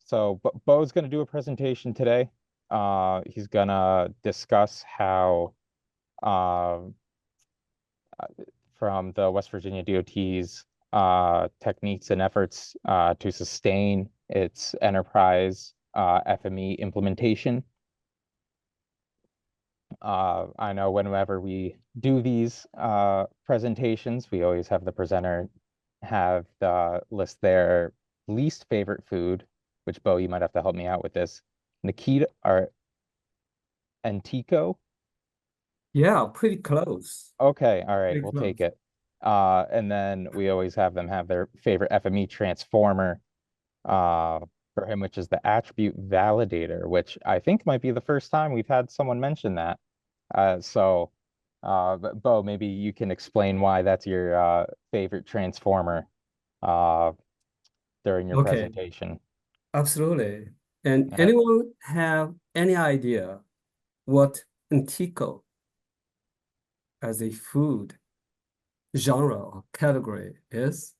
So Bo's going to do a presentation today. He's going to discuss how uh, from the West Virginia DOT's techniques and efforts to sustain its enterprise FME implementation. I know whenever we do these presentations, we always have the presenter have list their least favorite food, which Bo, you might have to help me out with this. Nikita or Antico. Yeah, pretty close. Okay, all right, Pretty we'll take close. it. And then we always have them have their favorite FME transformer uh, for him, which is the attribute validator, which I think might be the first time we've had someone mention that. But Bo, maybe you can explain why that's your favorite transformer uh, during your Okay, presentation. absolutely. And Uh, anyone have any idea what Antico as a food genre or category is?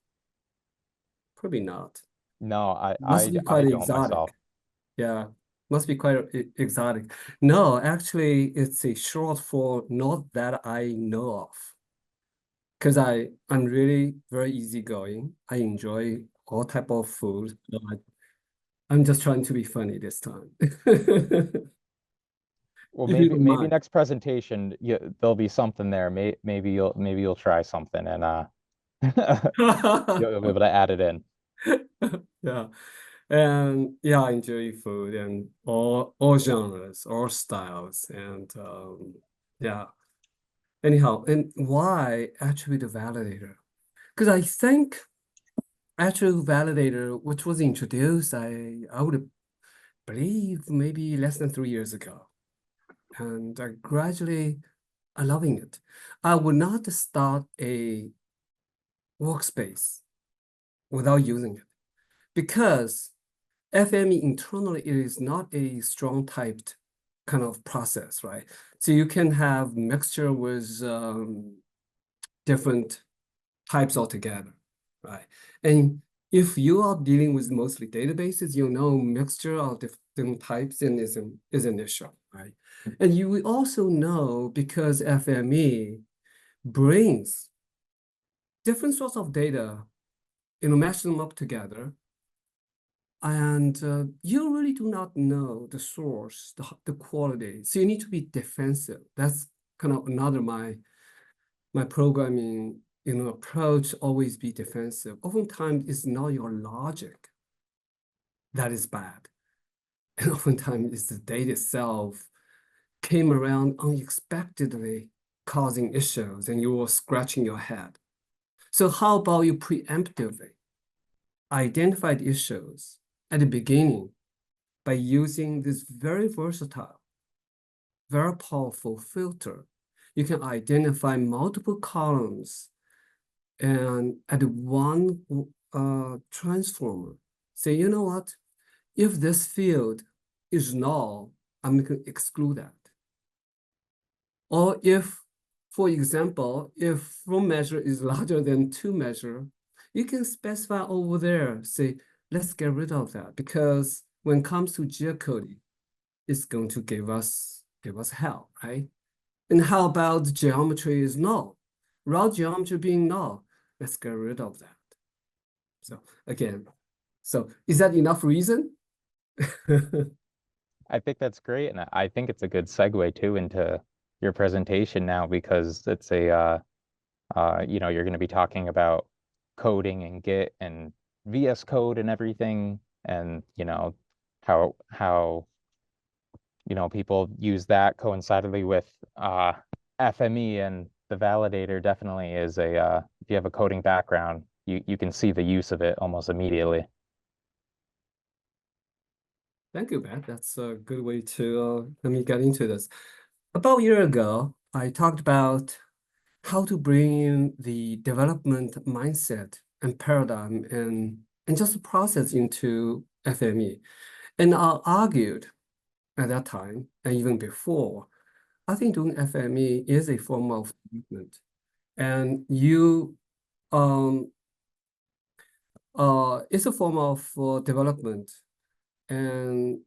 Probably not. no, Must be I quite don't myself. exotic. Yeah, must be quite exotic. No, actually, it's a short for not that I know of. Because I'm really very easygoing. I enjoy all type of food. So I'm just trying to be funny this time. Well, If you don't maybe mind. next presentation there'll be something there. Maybe you'll try something and you'll be able to add it in. Yeah. And yeah, I enjoy food and all genres, all styles. And yeah. Anyhow, and why attribute validator? Because I think attribute validator, which was introduced, I would believe maybe less than 3 years ago. And I gradually I'm loving it. I would not start a workspace without using it because FME internally it is not a strong typed kind of process, right? So you can have mixture with different types altogether, right? And if you are dealing with mostly databases, you know mixture of different types and is an issue, right? And you will also know because FME brings different sorts of data, mash them up together, and you really do not know the source, the quality. So you need to be defensive. That's kind of another my programming approach. Always be defensive. Oftentimes, it's not your logic that is bad, and oftentimes it's the data itself came around unexpectedly, causing issues, and you were scratching your head. So how about you preemptively identify the issues at the beginning by using this very versatile, very powerful filter? You can identify multiple columns and add one transformer. Say, you know what? If this field is null, I'm going to exclude that. Or if, for example, if from measure is larger than two measure, you can specify over there, say, let's get rid of that because when it comes to geocoding, it's going to give us hell, right? And how about geometry is null? Raw geometry being null, let's get rid of that. So again, so is that enough reason? I think that's great, and I think it's a good segue too into your presentation now because it's a you're going to be talking about coding and Git and VS Code and everything, and how people use that coincidentally with FME, and the validator definitely is a if you have a coding background, you can see the use of it almost immediately. Thank you, Beth. That's a good way to let me get into this. About a year ago, I talked about how to bring in the development mindset and paradigm and just the process into FME. And I argued at that time, and even before, I think doing FME is a form of development. And um, it's a form of development and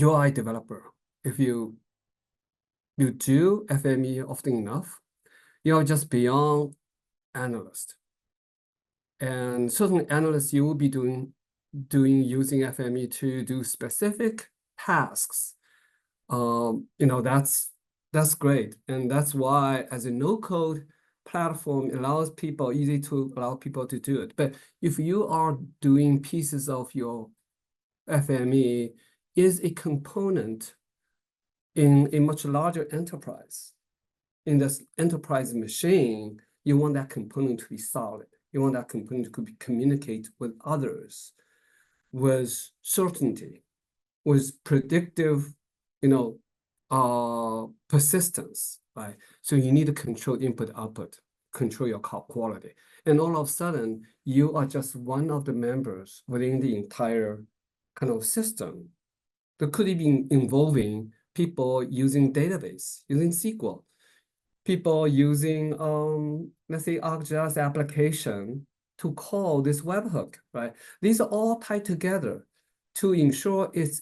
UI developer, if you do FME often enough, you're just beyond analyst. And certain analysts you will be doing using FME to do specific tasks. That's great. And that's why as a no-code platform allows people, easy to allow people to do it. But if you are doing pieces of your FME is a component in a much larger enterprise. In this enterprise machine, you want that component to be solid. You want that component to communicate with others with certainty, with predictive, persistence, right? So you need to control input output, control your quality. And all of a sudden, you are just one of the members within the entire kind of system that could be involving people using database, using SQL, people using, let's say, ArcGIS application to call this webhook, right? These are all tied together to ensure it's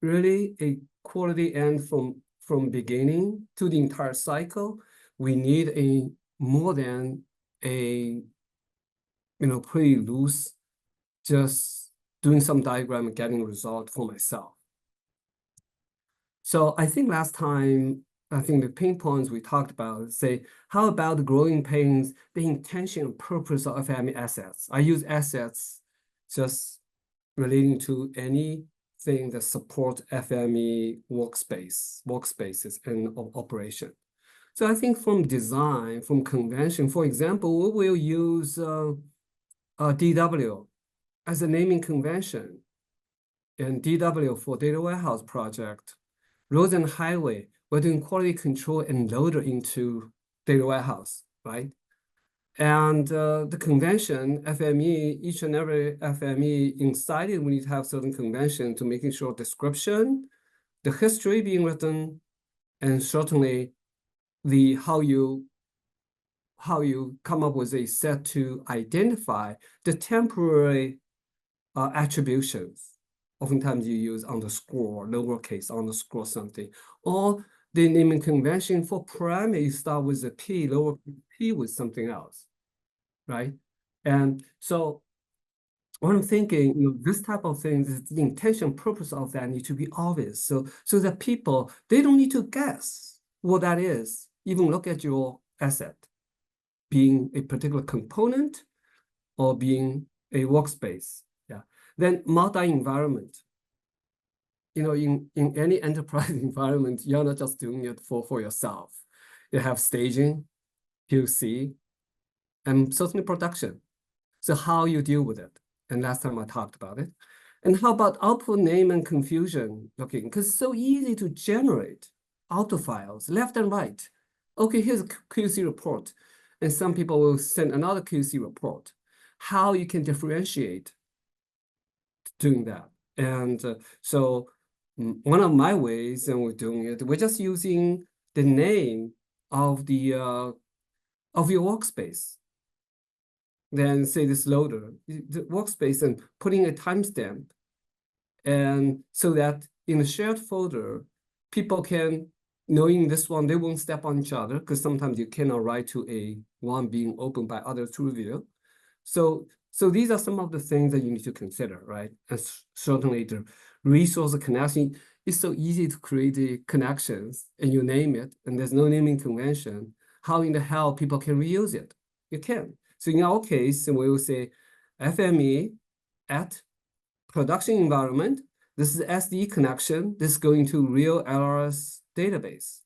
really a quality end from beginning to the entire cycle. We need a more than a pretty loose, just doing some diagram and getting a result for myself. So I think last time, the pain points we talked about, say, how about the growing pains, the intention and purpose of FME assets? I use assets just relating to anything that support FME workspaces and operation. So I think from design, from convention, for example, we will use DW as a naming convention, and DW for data warehouse project. Roads and highway, we're doing quality control and loader into data warehouse, right? And the convention, FME, each and every FME inside it, we need to have certain convention to making sure description, the history being written, and certainly the how you come up with a set to identify the temporary attributions. Oftentimes you use underscore, lowercase underscore something, or the naming convention for primary start with a P, lower P with something else, right? And so what I'm thinking, this type of things, the intention purpose of that need to be obvious. So that people, they don't need to guess what that is, even look at your asset being a particular component or being a workspace. Yeah. Then multi-environment. In any enterprise environment, you're not just doing it for yourself. You have staging, QC, and certainly production. So how you deal with it? And last time I talked about it. And how about output name and confusion looking? Because it's so easy to generate auto files left and right. Okay, here's a QC report. And some people will send another QC report. How you can differentiate doing that. And so one of my ways, and we're doing it, we're just using the name of the of your workspace. Then say this loader, the workspace, and putting a timestamp, and so that in a shared folder, people can, knowing this one, they won't step on each other, because sometimes you cannot write to a one being opened by others to review. So these are some of the things that you need to consider, right? And certainly the resource connection is so easy to create the connections, and you name it, and there's no naming convention. How in the hell people can reuse it? You can. So in our case, we will say FME at production environment. This is SDE connection. This is going to real LRS database.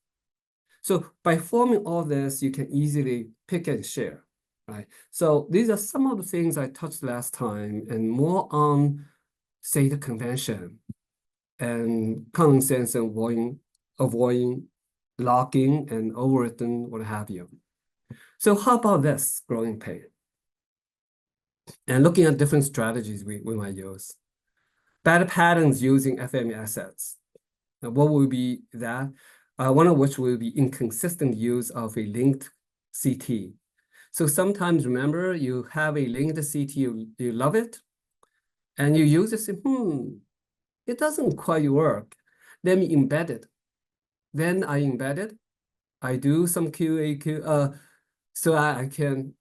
So by forming all this, you can easily pick and share, right? So these are some of the things I touched last time, and more on, say, the convention and common sense and avoiding locking and overwritten, what have you. So how about this growing pain? And looking at different strategies we might use. Bad patterns using FME assets. Now, what will be that? One of which will be inconsistent use of a linked CT. So sometimes, remember, you have a linked CT, you love it, and you use it, say, it doesn't quite work. Let me embed it. Then I embed it. I do some QA, so I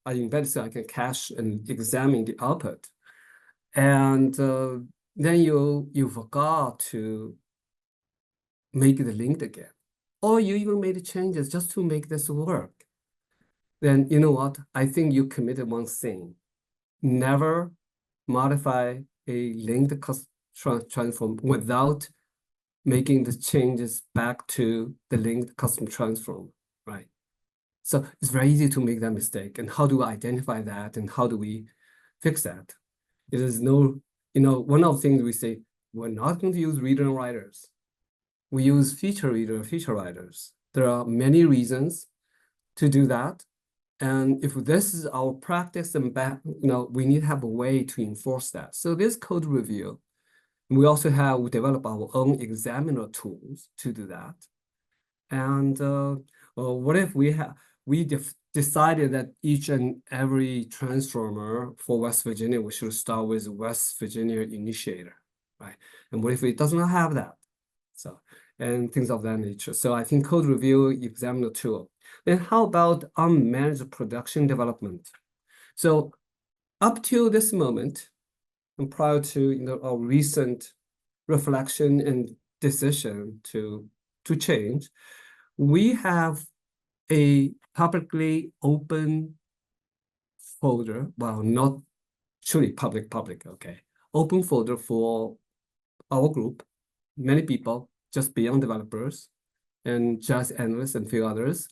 embed so I can cache and examine the output. And then you forgot to make it linked again. Or you even made changes just to make this work. Then you know what? I think you committed one thing. Never modify a linked transform without making the changes back to the linked custom transform, right? So it's very easy to make that mistake. And how do we identify that? And how do we fix that? It is no, one of the things we say, we're not going to use reader and writers. We use feature reader and feature writers. There are many reasons to do that. And if this is our practice and we need to have a way to enforce that. So this code review, we also we develop our own examiner tools to do that. And what if we decided that each and every transformer for West Virginia, we should start with West Virginia initiator, right? And what if it does not have that? So, and things of that nature. So I think code review, examiner tool. Then how about unmanaged production development? So up to this moment, and prior to our recent reflection and decision to change, we have a publicly open folder, well, not truly public, okay, open folder for our group, many people, just beyond developers, and just analysts and few others,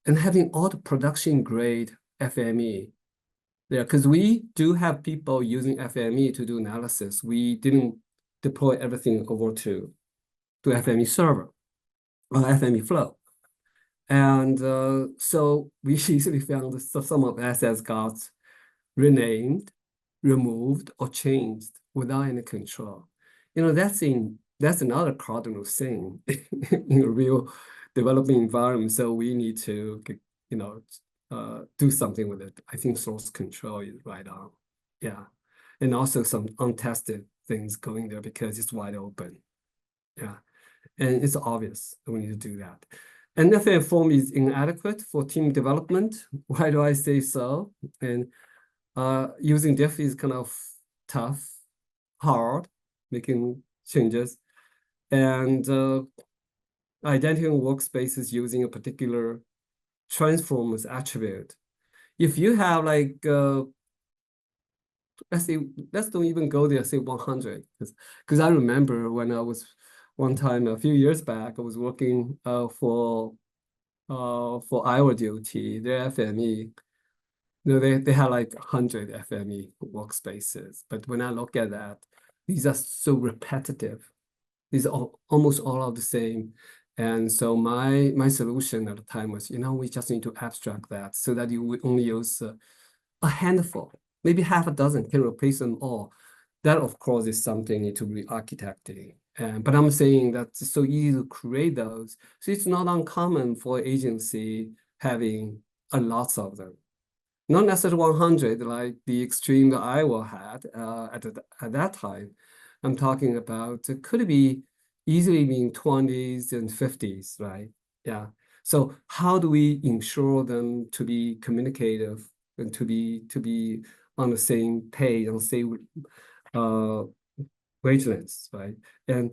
and having all the production grade FME there, because we do have people using FME to do analysis. We didn't deploy everything over to FME server or FME flow. And so we easily found that some of the assets got renamed, removed, or changed without any control. That's another cardinal thing in a real developing environment. So we need to do something with it. I think source control is right on. Yeah. And also some untested things going there because it's wide open. Yeah. And it's obvious that we need to do that. And FME Form is inadequate for team development. Why do I say so? And using diff is kind of tough, hard, making changes. And identifying workspaces using a particular transformers attribute. If you have like, let's don't even go there, say 100. Because I remember when I was one time a few years back, I was working for Iowa DOT, their FME. They had like 100 FME workspaces. But when I look at that, these are so repetitive. These are almost all of the same. And so my solution at the time was, we just need to abstract that so that you would only use a handful, maybe half a dozen can replace them all. That, of course, is something you need to re-architecting. But I'm saying that it's so easy to create those. So it's not uncommon for agency having a lots of them. Not necessarily 100, like the extreme that Iowa had at that time. I'm talking about, it could be easily being 20s and 50s, right? Yeah. So how do we ensure them to be communicative and to be on the same page, on the same wavelengths, right? And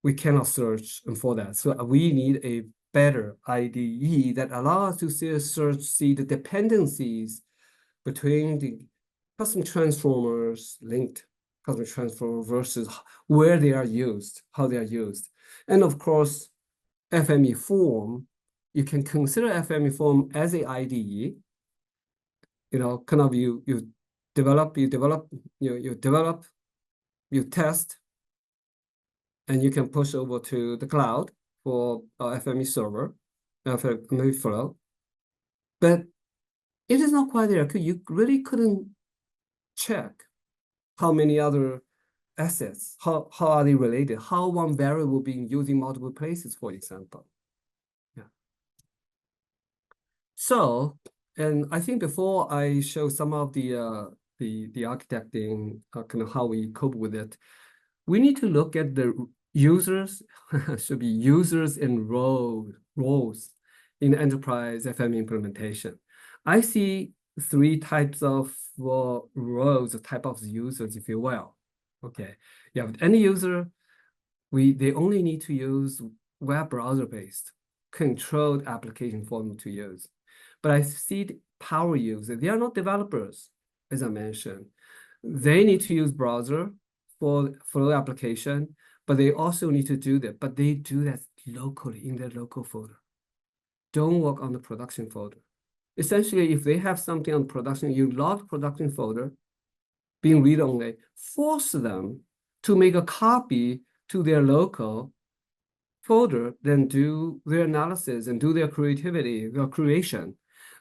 we cannot search for that. So we need a better IDE that allows us to see the dependencies between the custom transformers, linked custom transformer versus where they are used, how they are used. And of course, FME Form, you can consider FME Form as a IDE. Kind of you develop, you test, and you can push over to the cloud for FME server, FME flow. But it is not quite there. You really couldn't check how many other assets, how are they related, how one variable being used in multiple places, for example. Yeah. So, and I think before I show some of the architecting, kind of how we cope with it, we need to look at the users, should be users and roles in enterprise FME implementation. I see three types of roles, type of users, if you will. Okay, you have any user, they only need to use web browser-based controlled application form to use. But I see the power users, they are not developers, as I mentioned. They need to use browser for the application, but they also need to do that. But they do that locally in their local folder. Don't work on the production folder. Essentially, if they have something on production, you log production folder, being read-only, force them to make a copy to their local folder, then do their analysis and do their creativity, their creation.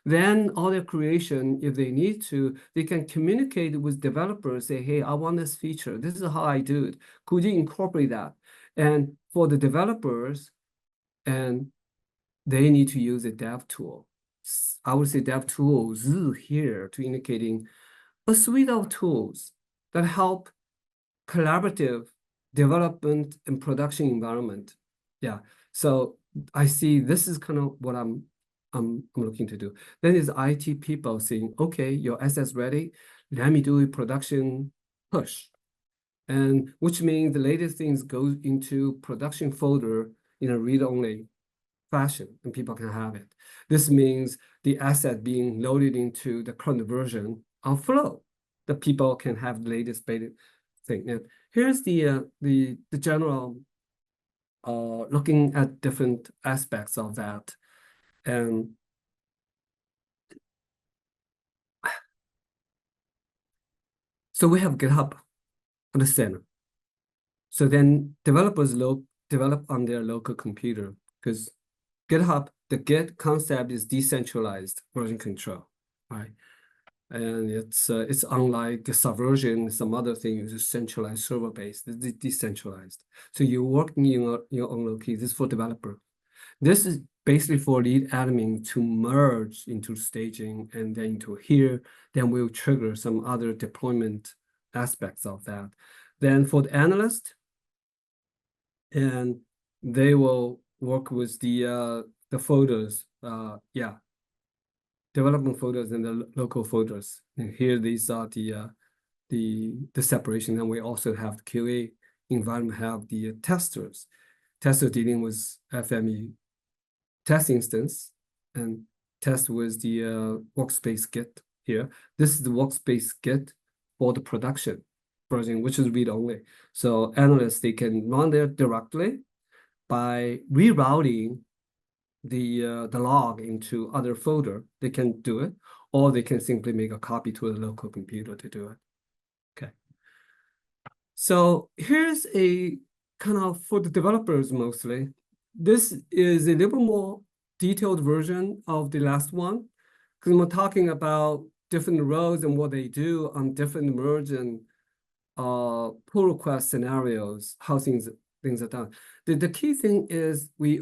Then all their creation, if they need to, they can communicate with developers, say, hey, I want this feature. This is how I do it. Could you incorporate that? And for the developers, and they need to use a dev tool. I would say dev tools here to indicating a suite of tools that help collaborative development and production environment. Yeah, so I see this is kind of what I'm looking to do. Then is IT people saying, okay, your assets ready, let me do a production push. And which means the latest things go into production folder in a read-only fashion, and people can have it. This means the asset being loaded into the current version of Flow, that people can have the latest beta thing. And here's the general looking at different aspects of that. And so we have GitHub at the center. So then developers develop on their local computer, because GitHub, the Git concept is decentralized version control, right? And it's unlike Subversion, some other things is centralized server based, it's decentralized. So you're working in your own location. This is for developer. This is basically for lead admin to merge into staging and then into here. Then we'll trigger some other deployment aspects of that. Then for the analyst, and they will work with the folders. Development folders and the local folders. And here these are the separation. And we also have the QA environment, have the testers. Tester dealing with FME test instance and test with the workspace Git here. This is the workspace Git for the production version, which is read only. So analysts, they can run there directly by rerouting the log into other folder. They can do it, or they can simply make a copy to a local computer to do it. Okay. So here's a kind of, for the developers mostly, this is a little more detailed version of the last one, because we're talking about different roles and what they do on different merge and pull request scenarios, how things are done. The key thing is we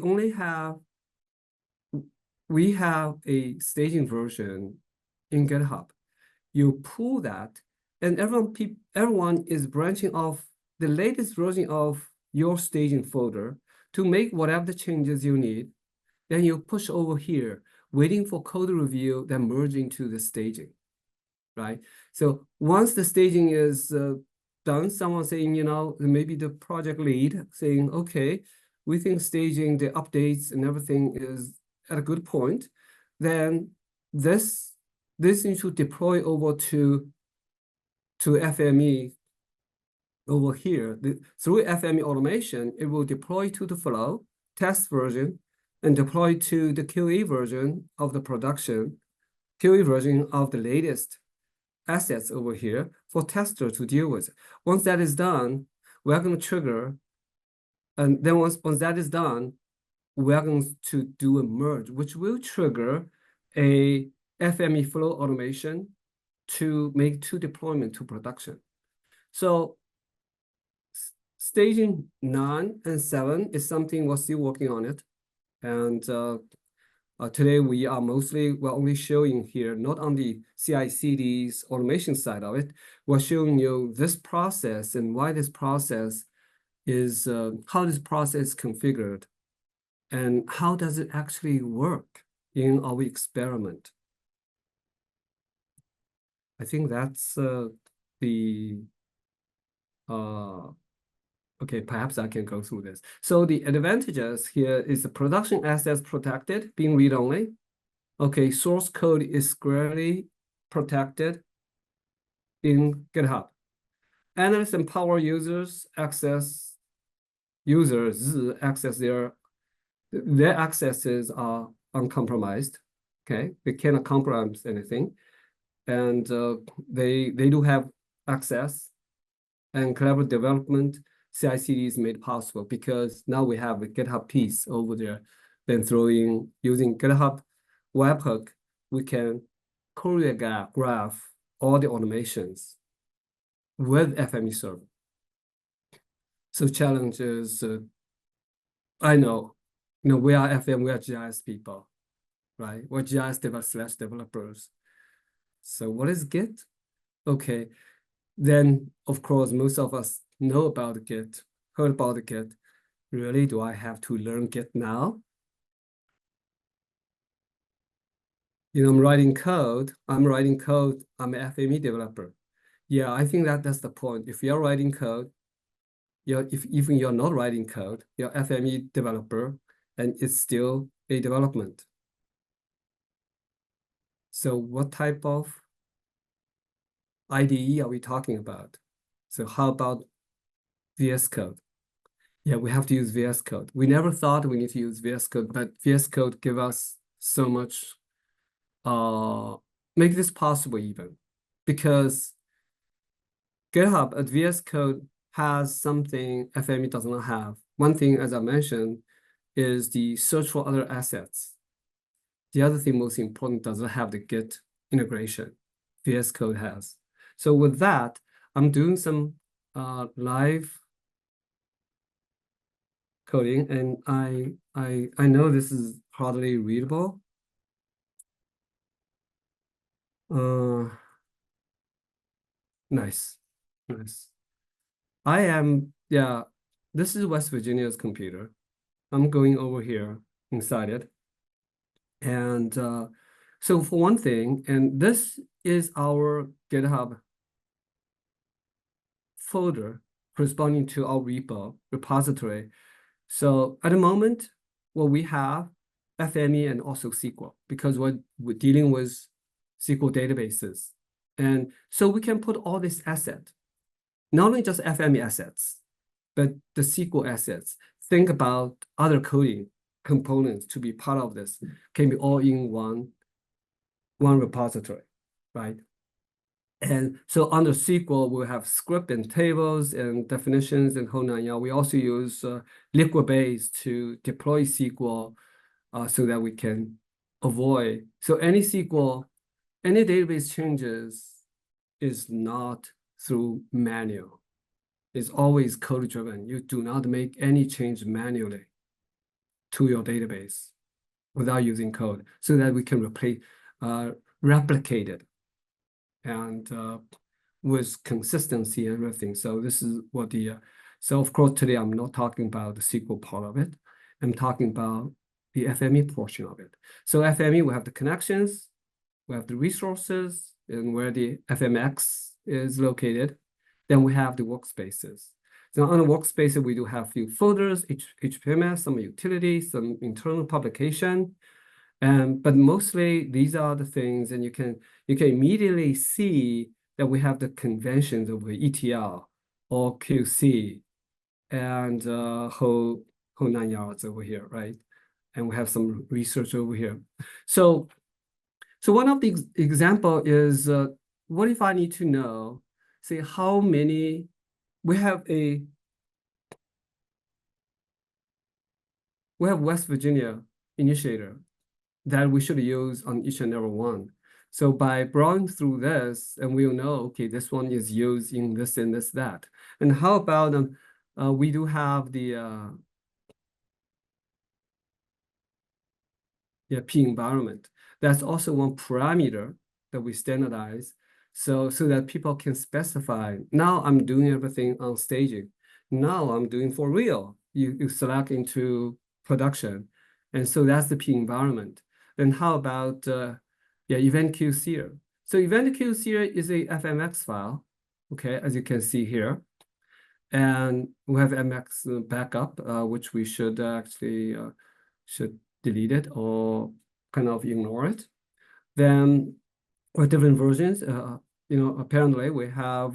have a staging version in GitHub. You pull that, and everyone is branching off the latest version of your staging folder to make whatever the changes you need. Then you push over here, waiting for code review, then merge into the staging, right? So once the staging is done, someone saying, maybe the project lead saying, okay, we think staging, the updates and everything is at a good point, then this needs to deploy over to FME over here. Through FME automation, it will deploy to the flow test version and deploy to the QA version of the production, QA version of the latest assets over here for tester to deal with. Once that is done, we're going to trigger, and then once that is done, we're going to do a merge, which will trigger a FME flow automation to make two deployment to production. So staging 9 and 7 is something we're still working on it. And today we're only showing here, not on the CI/CD's automation side of it, we're showing you this process and why this process is how this process is configured and how does it actually work in our experiment. I think that's the okay, perhaps I can go through this. So the advantages here is the production assets protected, being read-only. Okay, source code is squarely protected in GitHub. Analysts and power users access their accesses are uncompromised. Okay, they cannot compromise anything, and they do have access, and collaborative development CI/CD is made possible because now we have a GitHub piece over there. Then using GitHub webhook, we can choreograph all the automations with FME server. So challenge is, I know, we are we are GIS people, right? We're GIS developers. So what is Git? Okay, then of course most of us know about Git, heard about Git. Really, do I have to learn Git now? I'm writing code. I'm an FME developer. Yeah, I think that's the point. If you're writing code, if even you're not writing code, you're FME developer, and it's still a development. So what type of IDE are we talking about? So how about VSCode? Yeah, we have to use VSCode. We never thought we need to use VSCode, but VSCode give us so much, make this possible even, because GitHub at VSCode has something FME does not have. One thing, as I mentioned, is the search for other assets. The other thing, most important, doesn't have the Git integration. VSCode has. So with that, I'm doing some live coding, and I know this is hardly readable. Nice. This is West Virginia's computer. I'm going over here inside it. And so for one thing, and this is our GitHub folder corresponding to our repository. So at the moment, what we have FME and also SQL, because we're dealing with SQL databases. And so we can put all this asset, not only just FME assets, but the SQL assets. Think about other coding components to be part of this, can be all in one repository, right? And so under SQL, we have script and tables and definitions and whole nine yards. We also use Liquibase to deploy SQL so that we can avoid. So any database changes is not through manual. It's always code driven. You do not make any change manually to your database without using code so that we can replicate it and with consistency and everything. So this is what so of course today I'm not talking about the SQL part of it. I'm talking about the FME portion of it. So FME, we have the connections, we have the resources, and where the FMX is located. Then we have the workspaces. So on the workspaces, we do have a few folders, HPMS, some utilities, some internal publication. But mostly these are the things, and you can immediately see that we have the conventions over ETL or QC and whole nine yards over here, right? And we have some research over here. So one of the example is what if I need to know, say how many, we have West Virginia initiator that we should use on each and every one. So by browsing through this, and we'll know, okay, this one is used in this and this, that. And how about we do have the P environment. That's also one parameter that we standardize so that people can specify, now I'm doing everything on staging. now I'm doing for real. You select into production. And so that's the P environment. Then how about event queue seer? So event queue seer is a FMX file, okay, as you can see here. And we have MX backup, which we should actually should delete it or kind of ignore it. Then with different versions, apparently we have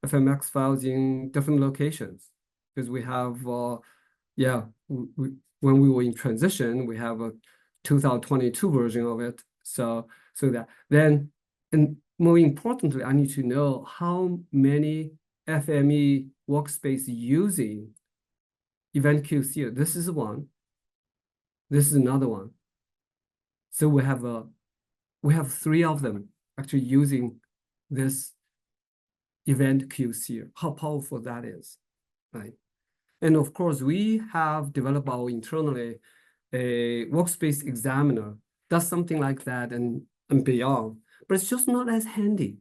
FMX files in different locations because we have, when we were in transition, we have a 2022 version of it. So that then, and more importantly, I need to know how many FME workspace using event queue here. This is one. This is another one. So we have three of them actually using this event queue here. How powerful that is, right? And of course, we have developed our internally a workspace examiner, does something like that and beyond, but it's just not as handy.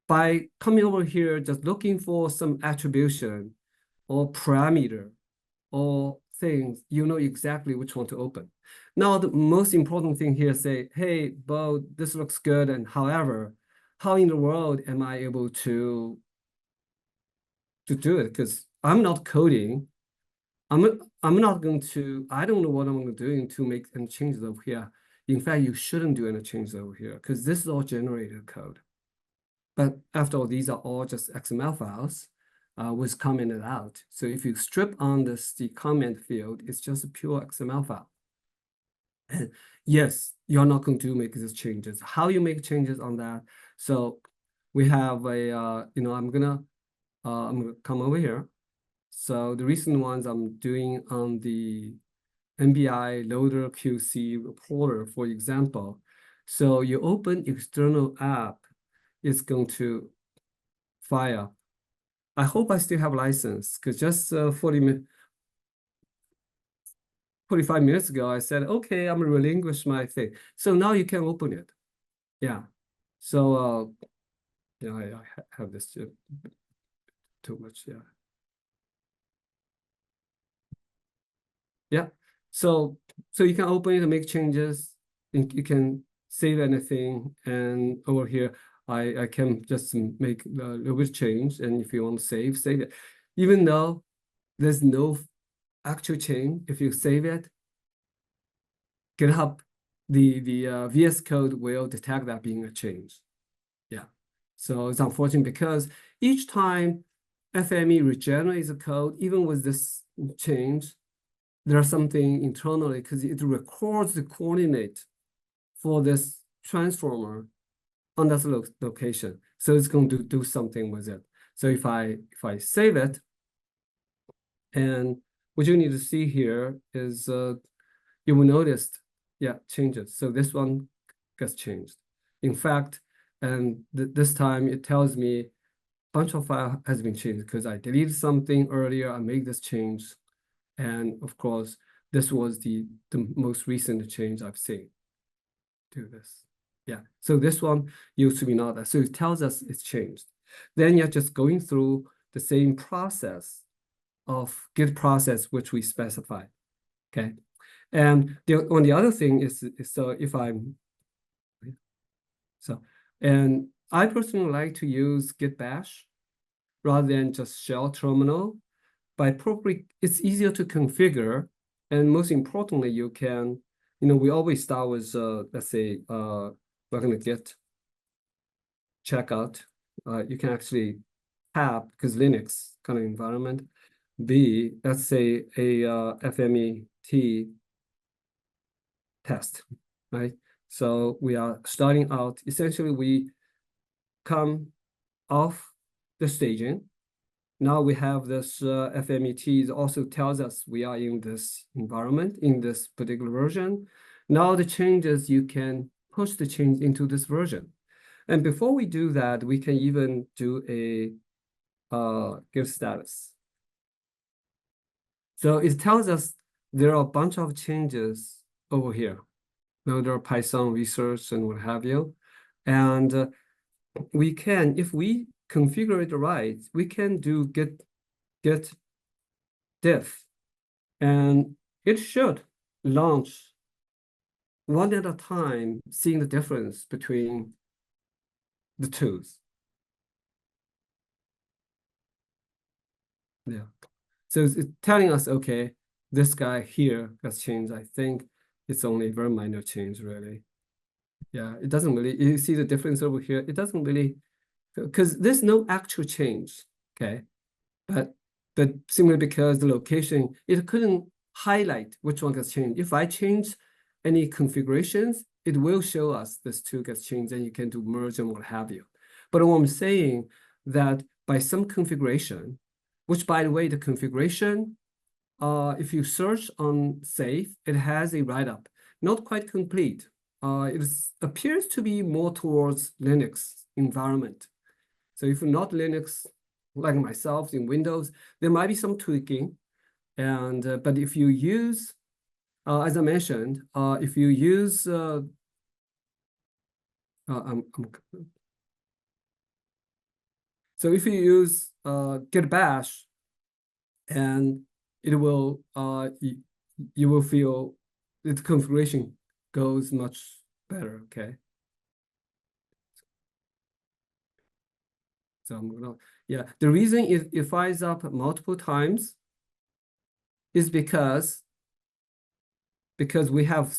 By coming over here, just looking for some attribution or parameter or things, you know exactly which one to open. Now, the most important thing here, say, hey, Bo, this looks good. And however, how in the world am I able to do it? Because I'm not coding. I'm not going to, I don't know what I'm going to do to make any changes over here. In fact, you shouldn't do any changes over here because this is all generated code. But after all, these are all just XML files with commented out. So if you strip on the comment field, it's just a pure XML file. And yes, you're not going to make these changes. How you make changes on that? So we have a, I'm gonna come over here. So the recent ones I'm doing on the MBI loader QC reporter, for example. So you open external app, it's going to fire. I hope I still have license because just 45 minutes ago, I said, okay, I'm gonna relinquish my thing. So now you can open it. Yeah. So, I have this too much. Yeah. Yeah. So you can open it and make changes. You can save anything. And over here, I can just make a little bit change. And if you want to save it. Even though there's no actual change, if you save it, GitHub, the VSCode will detect that being a change. Yeah. So it's unfortunate because each time FME regenerates the code, even with this change, there's something internally because it records the coordinate for this transformer on that location. So it's going to do something with it. So if I save it, and what you need to see here is you will notice, changes. So this one gets changed. In fact, and this time it tells me a bunch of file has been changed because I deleted something earlier, I made this change. And of course, this was the most recent change I've seen to this. Yeah, so this one used to be not that. So it tells us it's changed. Then you're just going through the same process of Git process, which we specified, okay? And the other thing is so if I'm, and I personally like to use Git bash rather than just shell terminal. By appropriate, it's easier to configure. And most importantly, you can, we always start with, let's say, we're going to Git checkout. You can actually have, because Linux kind of environment, let's say a FMET test, right? So we are starting out, essentially we come off the staging. Now we have this FMET also tells us we are in this environment, in this particular version. Now the changes, you can push the change into this version. And before we do that, we can even do a give status. So it tells us there are a bunch of changes over here. Now there are Python research and what have you. And we can, if we configure it right, we can do git git diff, and it should launch one at a time, seeing the difference between the tools. Yeah. So it's telling us, okay, this guy here has changed. I think it's only a very minor change, really. Yeah, it doesn't really, you see the difference over here? It doesn't really, because there's no actual change, okay? But simply because the location, it couldn't highlight which one gets changed. If I change any configurations, it will show us this two gets changed and you can do merge and what have you. But what I'm saying that by some configuration, which by the way, the configuration, if you search on safe, it has a write-up, not quite complete. It appears to be more towards Linux environment. So if you're not Linux, like myself in Windows, there might be some tweaking. And but if you use, as I mentioned, if you use, so if you use git bash, and it will you will feel the configuration goes much better. Okay. So I'm gonna, yeah, the reason it fires up multiple times is because we have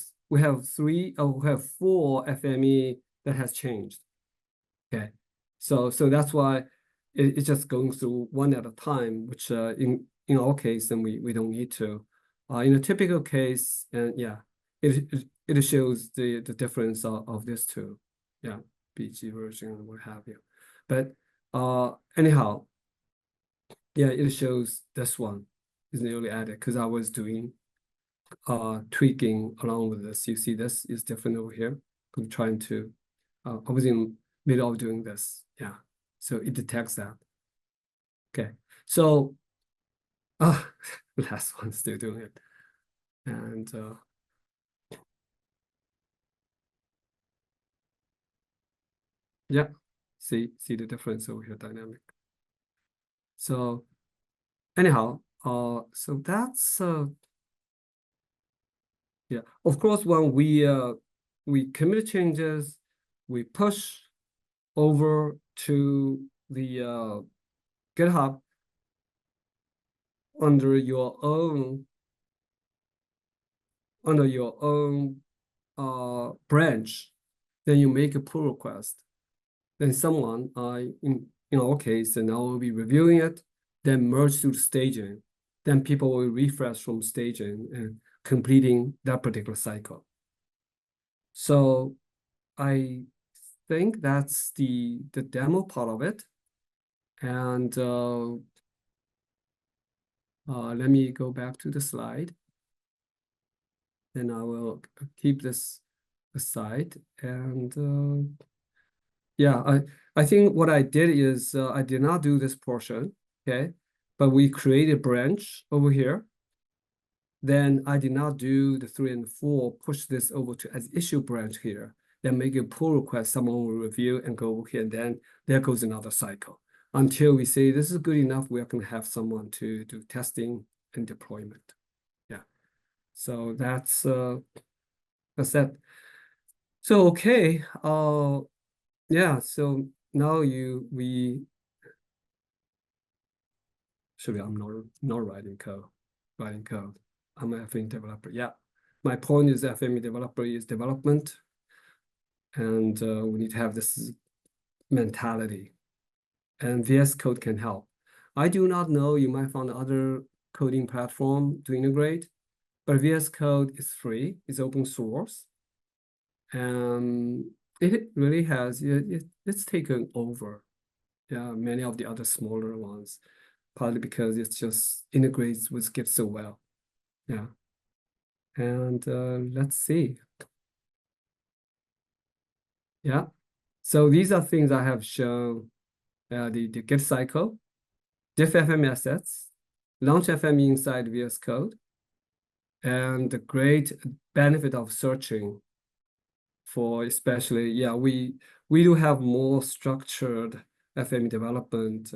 four FME that has changed. Okay, so that's why it's just going through one at a time, which in our case, then we don't need to. In a typical case, and yeah, it shows the difference of these two, yeah, BG version and what have you. But anyhow, yeah, it shows this one is newly added because I was doing tweaking along with this. You see this is different over here. I'm trying to, I was in middle of doing this. Yeah, so it detects that. Okay, so last one still doing it. And yeah, see the difference over here, dynamic. So anyhow, so that's yeah. Of course, when we commit changes, we push over to the GitHub under your own branch, then you make a pull request. Then someone, in our case, and I will be reviewing it, then merge to the staging. Then people will refresh from staging and completing that particular cycle. So I think that's the demo part of it. And let me go back to the slide. Then I will keep this aside. And yeah, I think what I did is I did not do this portion, okay? But we created a branch over here. Then I did not do the 3 and 4, push this over to as issue branch here. Then make a pull request, someone will review and go over here, and then there goes another cycle. Until we say this is good enough, we are going to have someone to do testing and deployment. Yeah. So that's that. So okay, yeah. So now I'm not writing code. I'm an FME developer. Yeah, my point is FME developer is development, and we need to have this mentality, and VS Code can help. I do not know. You might find other coding platform to integrate, but VS Code is free. It's open source. It really has, it's taken over, yeah, many of the other smaller ones, partly because it just integrates with Git so well. Yeah. And let's see. Yeah. So these are things I have shown, the Git cycle, diff FME assets, launch FME inside VS Code, and the great benefit of searching for especially, yeah, we do have more structured FME development.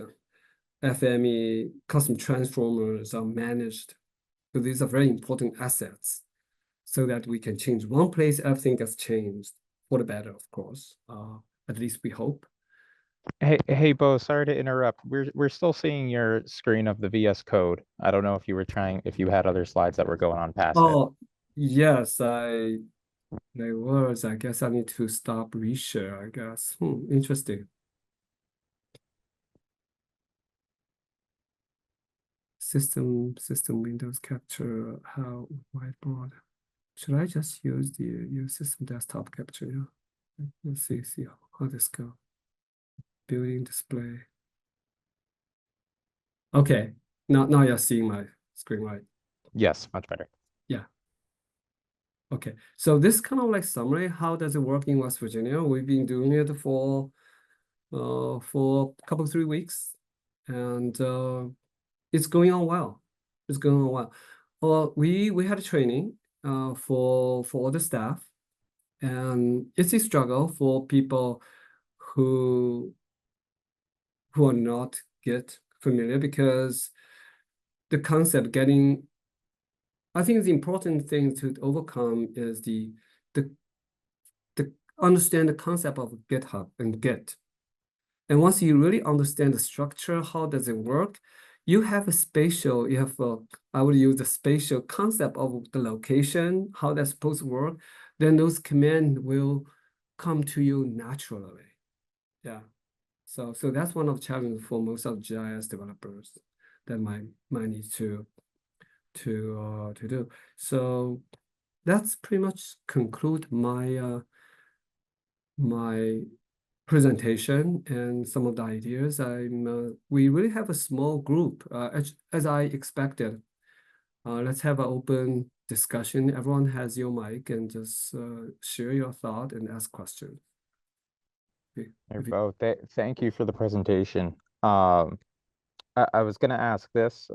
FME custom transformers are managed. So these are very important assets so that we can change one place, everything gets changed for the better, of course. At least we hope. Hey, Bo, sorry to interrupt. We're still seeing your screen of the VS Code. I don't know if you were trying, if you had other slides that were going on past it. Oh, yes, there was. I guess I need to stop reshare, I guess. Interesting. System Windows capture, how whiteboard. Should I just use the use system desktop capture? Yeah. Let's see how this go. Building display. Okay. Now you're seeing my screen, right? Yes, much better. Yeah. Okay. So this kind of like summary, how does it work in West Virginia? We've been doing it for a couple 3 weeks, and it's going on well. It's going on well. We had a training for all the staff, and it's a struggle for people who are not get familiar because the concept getting, I think the important thing to overcome is the the understand the concept of GitHub and Git. And once you really understand the structure, how does it work, you have I would use the spatial concept of the location, how that's supposed to work, then those commands will come to you naturally. Yeah. So that's one of the challenges for most of GIS developers that might need to do. So that's pretty much conclude my presentation and some of the ideas. We really have a small group, as I expected. Let's have an open discussion. Everyone has your mic and just share your thought and ask questions. Hey, If you- Bo, thank you for the presentation. I was going to ask this.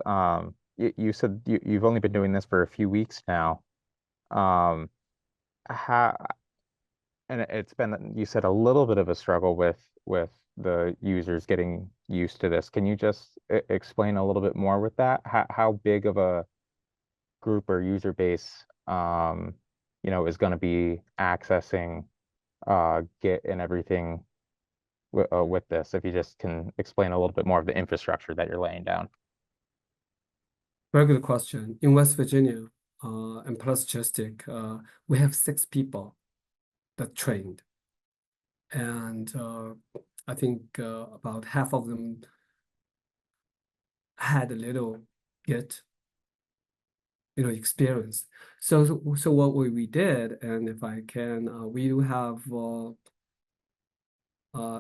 You said you've only been doing this for a few weeks now. Um, how, and it's been, you said, a little bit of a struggle with the users getting used to this. Can you just explain a little bit more with that? How big of a group or user base, is going to be accessing Git and everything with this? If you just can explain a little bit more of the infrastructure that you're laying down. Very good question. In West Virginia, and plus Chestic, we have 6 people that trained. And I think about half of them had a little Git, experience. So what we did, and if I can, we do have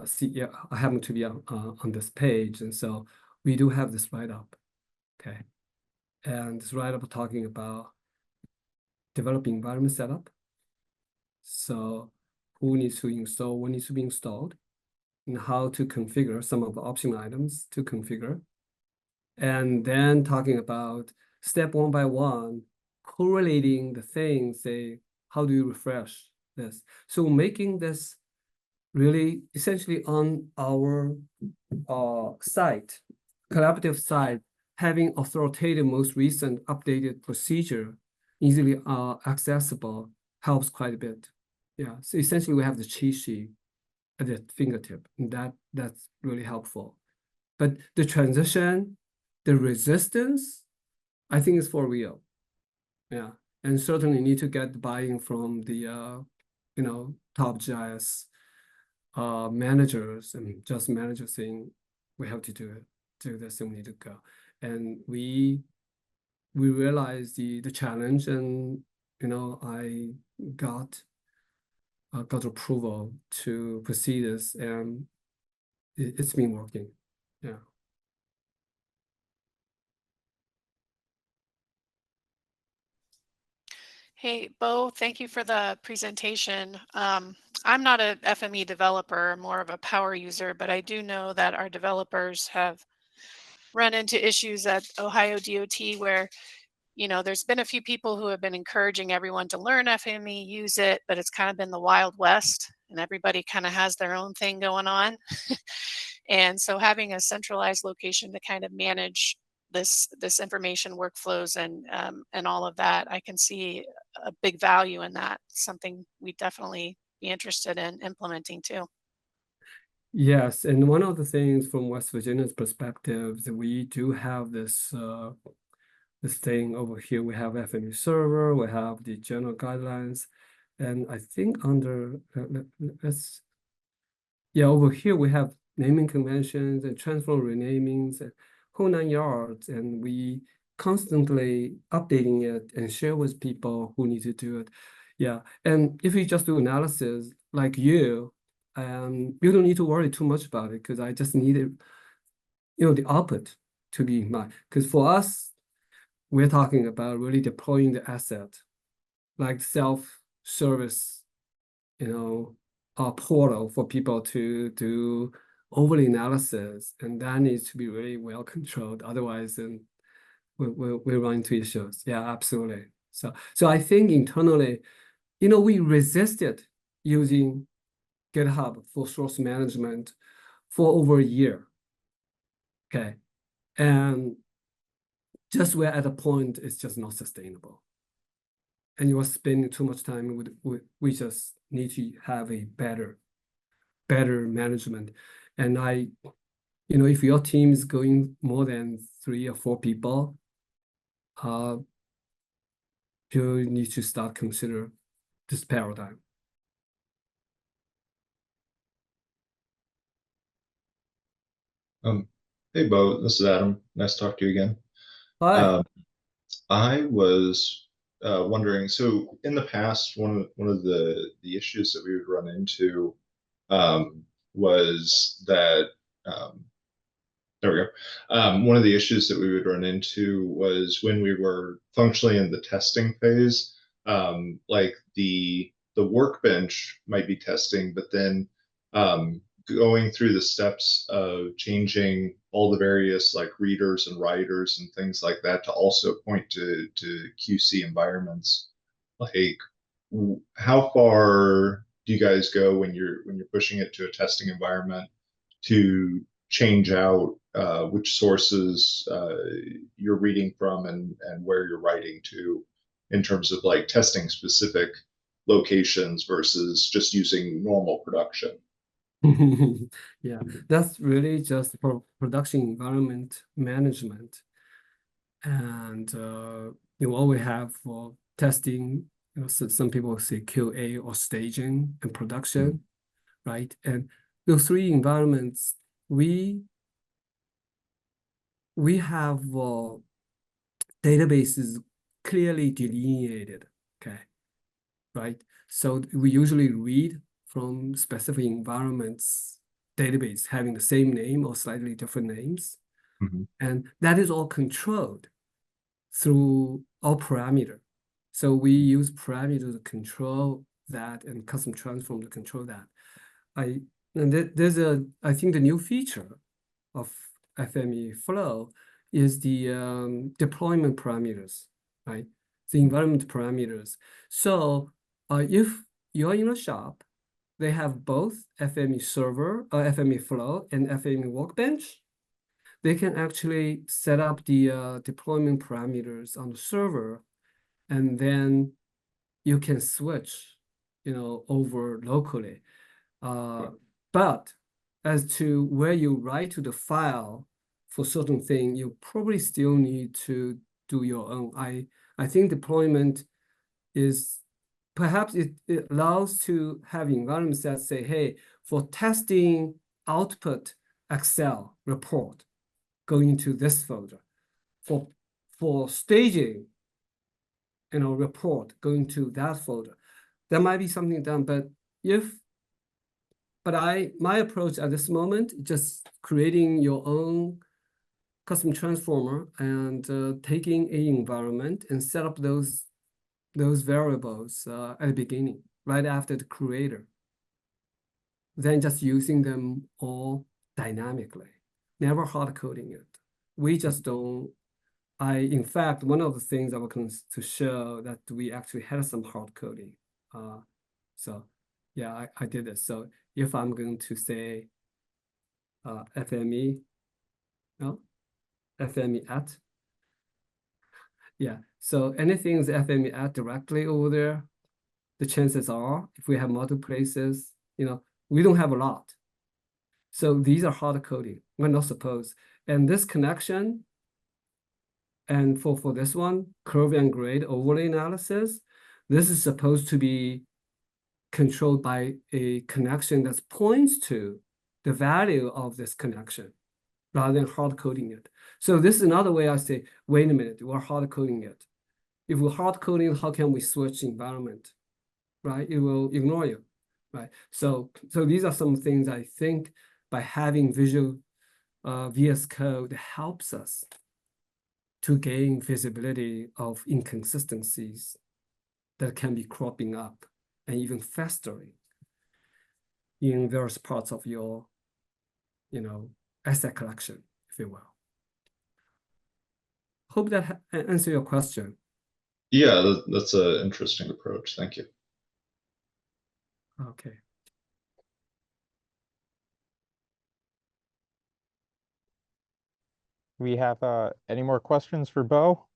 see, yeah, I happen to be on this page, and so we do have this write-up, okay? And this write-up talking about developing environment setup. So who needs to install, what needs to be installed, and how to configure some of the option items to configure. And then talking about step one by one, correlating the things, say, how do you refresh this? So making this really essentially on our site, collaborative site, having authoritative, most recent updated procedure easily accessible helps quite a bit. Yeah, so essentially we have the cheat sheet at the fingertip, and that's really helpful. But the transition, the resistance, I think is for real. Yeah, and certainly need to get buy-in from the top GIS managers and just managers saying we have to do this and we need to go. And we realized the challenge, and I got approval to proceed this, and it's been working. Yeah. Hey, Bo, thank you for the presentation. I'm not a FME developer, I'm more of a power user, but I do know that our developers have run into issues at Ohio DOT where, there's been a few people who have been encouraging everyone to learn FME, use it, but it's kind of been the Wild West and everybody kind of has their own thing going on. And so having a centralized location to kind of manage this information workflows and all of that, I can see a big value in that. Something we definitely be interested in implementing too. Yes, and one of the things from West Virginia's perspective, that we do have this thing over here. We have FME server, we have the general guidelines, and I think under let's yeah, over here we have naming conventions and transform renamings and whole 9 yards, and we constantly updating it and share with people who need to do it. Yeah, and if you just do analysis like you don't need to worry too much about it, because I just needed, the output to be mine. Because for us, we're talking about really deploying the asset, like self-service, portal for people to do overlay analysis, and that needs to be really well controlled. Otherwise, then we run into issues. Yeah, absolutely. So I think internally, we resisted using GitHub for source management for over a year. Okay, and just we're at a point it's just not sustainable, and you are spending too much time we just need to have a better management. And if your team is going more than 3 or 4 people, you need to start consider this paradigm. Hey, Bo, this is Adam. Nice to talk to you again. Hi. I was wondering, so in the past, one of the issues that we would run into was that there we go. One of the issues that we would run into was when we were functionally in the testing phase, like the workbench might be testing, but then going through the steps of changing all the various like readers and writers and things like that to also point to QC environments. Like, how far do you guys go when you're pushing it to a testing environment to change out which sources you're reading from and where you're writing to, in terms of like testing specific locations versus just using normal production? Yeah, that's really just for production environment management. And what we have for testing, some people say QA or staging and production, right? And those 3 environments, we have databases clearly delineated, okay, right? So we usually read from specific environments database having the same name or slightly different names. And that is all controlled through our parameter. So we use parameter to control that and custom transform to control that. I think the new feature of FME Flow is the deployment parameters, right? The environment parameters. So if you're in a shop, they have both FME server, FME Flow, and FME Workbench. They can actually set up the deployment parameters on the server, and then you can switch, over locally. But as to where you write to the file for certain thing, you probably still need to do your own. I think deployment is perhaps it allows to have environments that say, hey, for testing output Excel report, go into this folder. For staging, report, go into that folder. There might be something done, but my approach at this moment, just creating your own custom transformer and taking a environment and set up those variables at the beginning, right after the creator. Then just using them all dynamically, never hard coding it. We just don't. In fact, one of the things I was going to show that we actually had some hard coding. So yeah, I did it. So if I'm going to say FME, no, FME at. Yeah, so anything is FME at directly over there, the chances are, if we have multiple places, we don't have a lot. So these are hard coding, we're not supposed. And this connection, and for this one, curve and grade overlay analysis, this is supposed to be controlled by a connection that points to the value of this connection rather than hard coding it. So this is another way I say, wait a minute, we're hard coding it. If we're hard coding, how can we switch environment, right? It will ignore you, right? So these are some things I think by having visual VSCode helps us to gain visibility of inconsistencies that can be cropping up and even festering in various parts of your, asset collection, if you will. Hope that answer your question. Yeah, that's an interesting approach. Thank you. Okay. We have any more questions for Bo?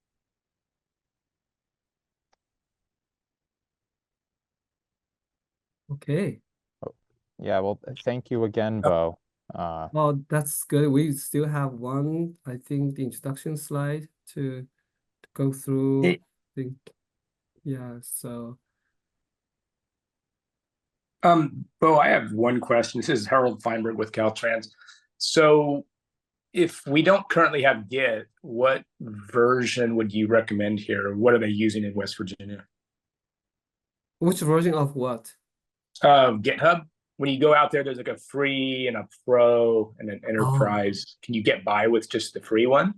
Okay. Yeah, well, thank you again, Bo. Well, that's good. We still have one, I think, the introduction slide to go through. Hey. Yeah, so. Bo, I have one question. This is Harold Feinberg with Caltrans. So if we don't currently have Git, what version would you recommend here? What are they using in West Virginia? Which version of what? GitHub. When you go out there, there's like a free and a pro and an enterprise. Can you get by with just the free one?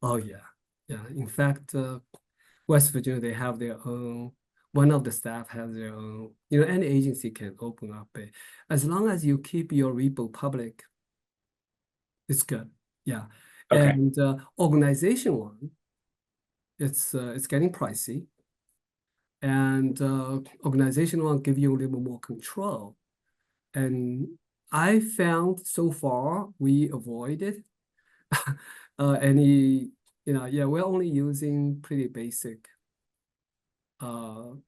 Oh, yeah. Yeah. In fact, West Virginia, they have their own, one of the staff has their own, any agency can open up it. As long as you keep your repo public, it's good. Yeah. Okay. And organization one, it's getting pricey. And organization one give you a little more control. And I found so far we avoided any, we're only using pretty basic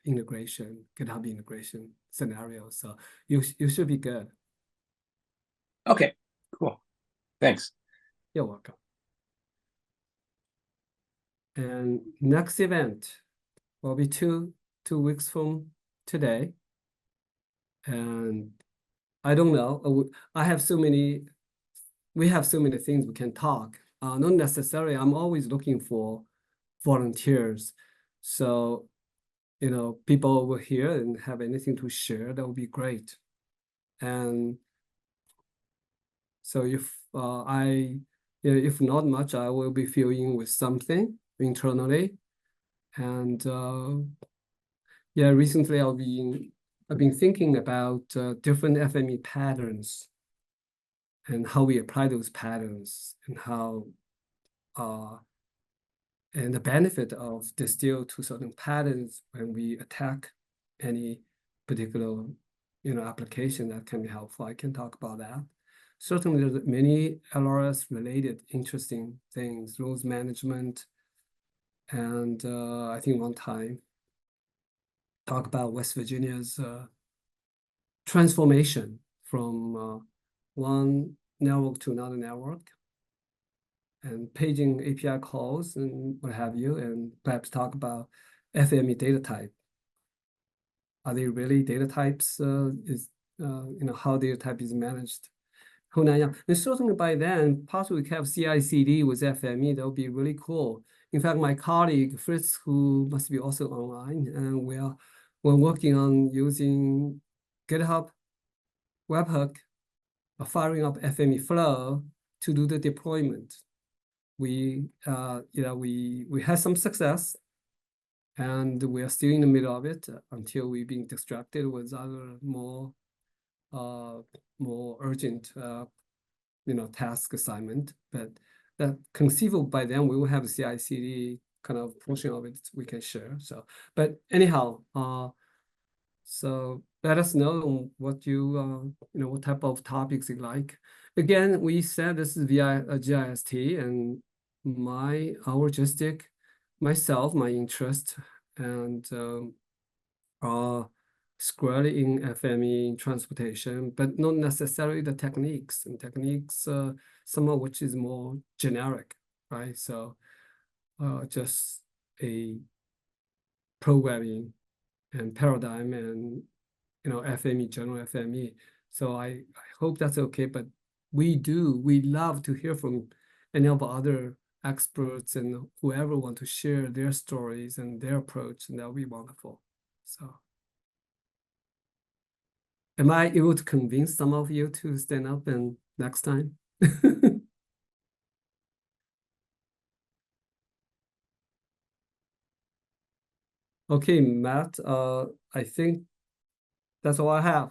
integration, GitHub integration scenario. So you should be good. Okay, cool. Thanks. You're welcome. And next event will be two weeks from today. And I don't know. We have so many things we can talk. Not necessarily. I'm always looking for volunteers. So, people over here and have anything to share, that would be great. And so if if not much, I will be filling with something internally. And recently I've been thinking about different FME patterns and how we apply those patterns and how and the benefit of distill to certain patterns when we attack any particular application that can be helpful. I can talk about that. Certainly there's many LRS related interesting things, rules management, and I think one time talk about West Virginia's transformation from one network to another network, and paging API calls and what have you, and perhaps talk about FME data type. Are they really data types? How data type is managed? And certainly by then, possibly we can have CI/CD with FME. That would be really cool. In fact, my colleague Fritz, who must be also online, and we're working on using GitHub webhook, firing up FME flow to do the deployment. We had some success, and we are still in the middle of it until we've been distracted with other more urgent task assignment. But that conceivable by then we will have a CI/CD kind of portion of it we can share. So, but anyhow, so let us know what you what type of topics you like. again, we said this is via a GIST, and our logistic, myself, my interest, and are squarely in FME transportation, but not necessarily the techniques. And techniques, some of which is more generic, right? So just a programming and paradigm and FME, general FME. So I hope that's okay, but we love to hear from any of our other experts and whoever want to share their stories and their approach, and that would be wonderful. So am I able to convince some of you to stand up and next time? Okay, Matt, I think that's all I have.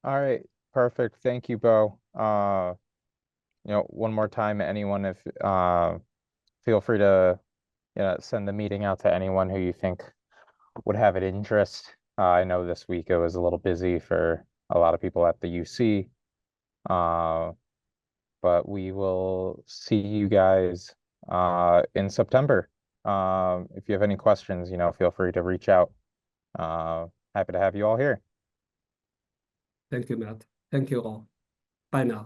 All right, perfect. Thank you, Bo. One more time, anyone, if feel free to send the meeting out to anyone who you think would have an interest. I know this week it was a little busy for a lot of people at the UC. But we will see you guys in September. If you have any questions, feel free to reach out. Happy to have you all here. Thank you, Matt. Thank you all. Bye now.